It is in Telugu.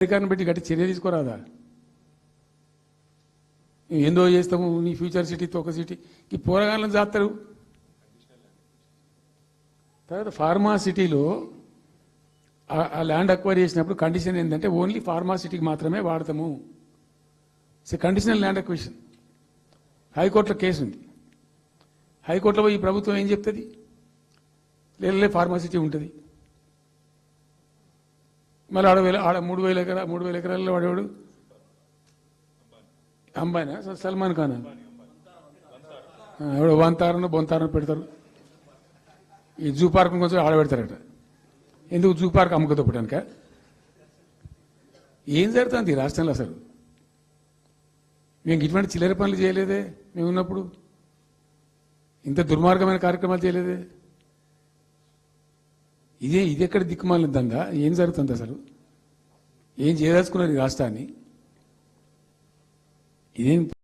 అధికారం పెట్టి గట్టి చర్య తీసుకోరాదా? ఏందో చేస్తాము నీ ఫ్యూచర్ సిటీతో ఒక సిటీ ఈ పోరగాళ్ళని చేస్తారు. తర్వాత ఫార్మా సిటీలో ఆ ల్యాండ్ అక్వైర్ చేసినప్పుడు కండిషన్ ఏంటంటే ఓన్లీ ఫార్మా సిటీకి మాత్రమే వాడతాము. Conditional land acquisition. హైకోర్టులో కేసు ఉంది. హైకోర్టులో ఈ ప్రభుత్వం ఏం చెప్తుంది? లేదు ఫార్మా సిటీ ఉంటుంది. మళ్ళీ ఆడ 3,000 ఎకరాల్లో వాడేవాడు అంబానా సల్మాన్ ఖాన్ ఎవడో వంతారను బొంతారను పెడతారు. ఈ జూ పార్క్ కొంచెం ఆడబెడతారట. ఎందుకు జూ పార్క్ అమ్ముకతోపడానిక? ఏం జరుగుతుంది ఈ రాష్ట్రంలో? అసలు మేము ఇటువంటి చిల్లర పనులు చేయలేదే. మేము ఉన్నప్పుడు ఇంత దుర్మార్గమైన కార్యక్రమాలు చేయలేదే. ఇది ఎక్కడ దిక్కుమాలిన దందా? ఏం జరుగుతుంది అసలు? ఏం చేయదలుచుకున్నారు ఈ రాష్ట్రాన్ని? ఇదేం